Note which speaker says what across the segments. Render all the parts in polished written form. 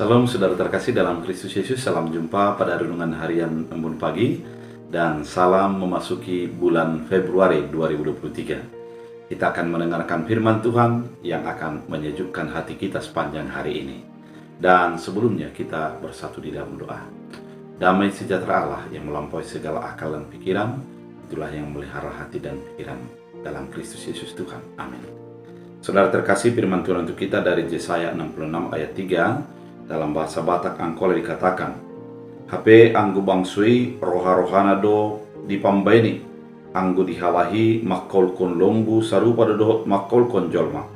Speaker 1: Salam saudara terkasih dalam Kristus Yesus, salam jumpa pada renungan harian Embun Pagi dan salam memasuki bulan Februari 2023. Kita akan mendengarkan firman Tuhan yang akan menyejukkan hati kita sepanjang hari ini. Dan sebelumnya kita bersatu di dalam doa. Damai sejahtera Allah yang melampaui segala akal dan pikiran, itulah yang melihara hati dan pikiran dalam Kristus Yesus Tuhan. Amin. Saudara terkasih, firman Tuhan untuk kita dari Yesaya 66 ayat 3 dalam bahasa Batak Angkola dikatakan, "Hape anggu bangsui roha-rohana do dipambaini, anggu dihalahi makol kon lombu sarupa dodohot makol kon jolma,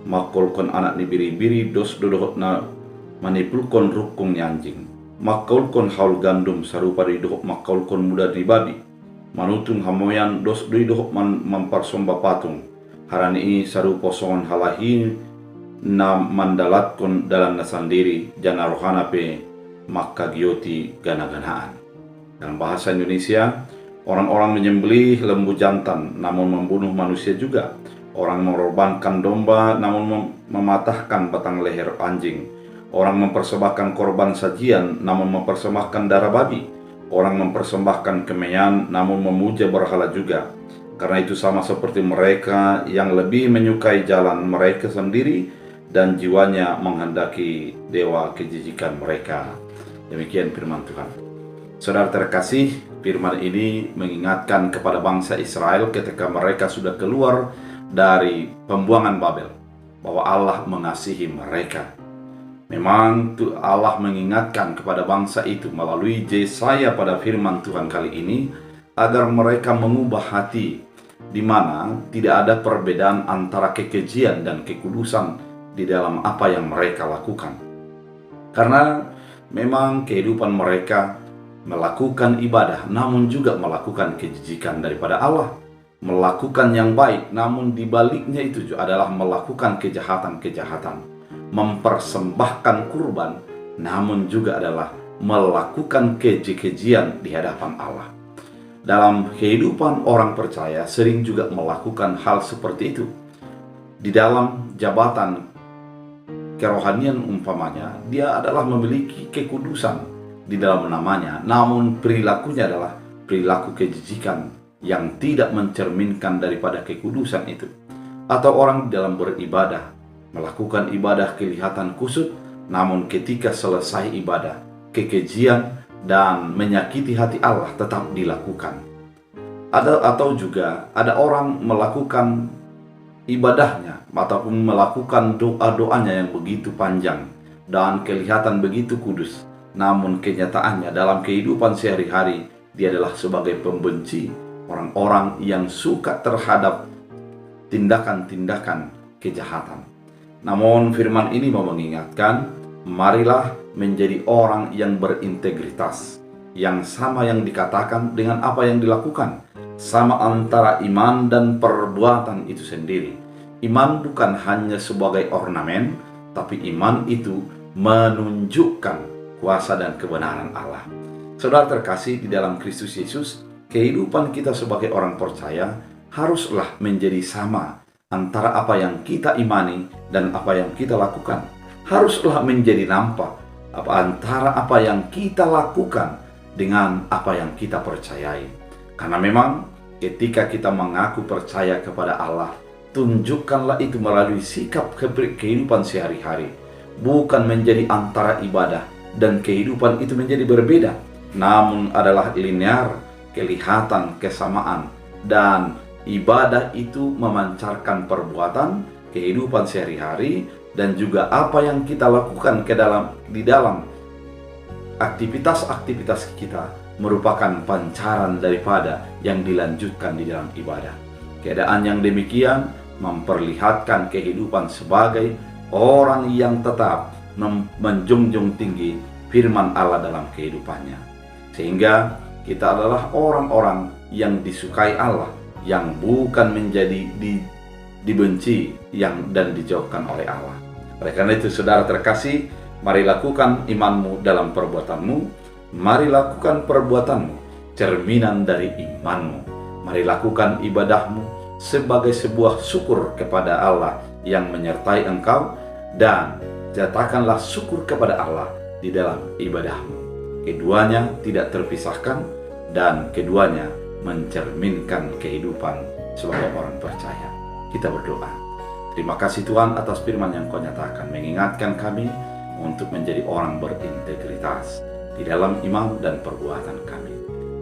Speaker 1: makol kon anak ni biri-biri dos dodohot na manipul kon rukung ni anjing, makol kon haul gandum sarupa dodohot makol kon muda ni babi, manutung hamoyan dos dodohot mempersomba patung, harani sarupa songon halahi na mandalat kon dalam nasandiri jana rohana pe maka gioti gana-ganaan." Dalam bahasa Indonesia, orang-orang menyembelih lembu jantan namun membunuh manusia juga. Orang mengorbankan domba namun mematahkan batang leher anjing. Orang mempersembahkan korban sajian namun mempersembahkan darah babi. Orang mempersembahkan kemeyan namun memuja berhala juga. Karena itu sama seperti mereka yang lebih menyukai jalan mereka sendiri dan jiwanya menghendaki dewa kejijikan mereka. Demikian firman Tuhan. Saudara terkasih, firman ini mengingatkan kepada bangsa Israel ketika mereka sudah keluar dari pembuangan Babel, bahwa Allah mengasihi mereka. Memang Allah mengingatkan kepada bangsa itu melalui Yesaya pada firman Tuhan kali ini, agar mereka mengubah hati, di mana tidak ada perbedaan antara kekejian dan kekudusan di dalam apa yang mereka lakukan. Karena memang kehidupan mereka melakukan ibadah namun juga melakukan kejijikan daripada Allah, melakukan yang baik namun dibaliknya itu adalah melakukan kejahatan-kejahatan, mempersembahkan kurban namun juga adalah melakukan keji-kejian di hadapan Allah. Dalam kehidupan orang percaya sering juga melakukan hal seperti itu. Di dalam jabatan kerohanian umpamanya, dia adalah memiliki kekudusan di dalam namanya, namun perilakunya adalah perilaku kejijikan yang tidak mencerminkan daripada kekudusan itu. Atau orang di dalam beribadah, melakukan ibadah kelihatan kusut, namun ketika selesai ibadah, kekejian dan menyakiti hati Allah tetap dilakukan. Atau juga ada orang melakukan ibadahnya ataupun melakukan doa-doanya yang begitu panjang dan kelihatan begitu kudus, namun kenyataannya dalam kehidupan sehari-hari dia adalah sebagai pembenci orang-orang yang suka terhadap tindakan-tindakan kejahatan. Namun firman ini mau mengingatkan, marilah menjadi orang yang berintegritas, yang sama yang dikatakan dengan apa yang dilakukan, sama antara iman dan perbuatan itu sendiri. Iman bukan hanya sebagai ornamen, tapi iman itu menunjukkan kuasa dan kebenaran Allah. Saudara terkasih di dalam Kristus Yesus, kehidupan kita sebagai orang percaya haruslah menjadi sama antara apa yang kita imani dan apa yang kita lakukan. Haruslah menjadi nampak antara apa yang kita lakukan dengan apa yang kita percayai. Karena memang ketika kita mengaku percaya kepada Allah, tunjukkanlah itu melalui sikap kehidupan sehari-hari. Bukan menjadi antara ibadah dan kehidupan itu menjadi berbeda, namun adalah linear, kelihatan kesamaan, dan ibadah itu memancarkan perbuatan, kehidupan sehari-hari, dan juga apa yang kita lakukan di dalam aktivitas-aktivitas kita merupakan pancaran daripada yang dilanjutkan di dalam ibadah. Keadaan yang demikian memperlihatkan kehidupan sebagai orang yang tetap menjunjung tinggi firman Allah dalam kehidupannya. Sehingga kita adalah orang-orang yang disukai Allah, yang bukan menjadi dibenci dan dijauhkan oleh Allah. Oleh karena itu, saudara terkasih, mari lakukan imanmu dalam perbuatanmu. Mari lakukan perbuatanmu cerminan dari imanmu. Mari lakukan ibadahmu sebagai sebuah syukur kepada Allah yang menyertai engkau, dan nyatakanlah syukur kepada Allah di dalam ibadahmu. Keduanya tidak terpisahkan dan keduanya mencerminkan kehidupan sebagai orang percaya. Kita berdoa. Terima kasih Tuhan atas firman yang Kau nyatakan, mengingatkan kami untuk menjadi orang berintegritas di dalam iman dan perbuatan kami.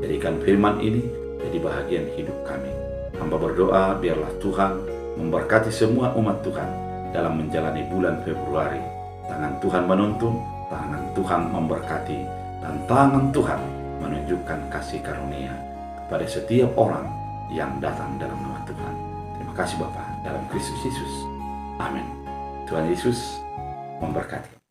Speaker 1: Jadikan firman ini jadi bahagian hidup kami. Hamba berdoa biarlah Tuhan memberkati semua umat Tuhan dalam menjalani bulan Februari. Tangan Tuhan menuntun, tangan Tuhan memberkati, dan tangan Tuhan menunjukkan kasih karunia kepada setiap orang yang datang dalam nama Tuhan. Terima kasih Bapa, dalam Kristus Yesus. Amin. Tuhan Yesus memberkati.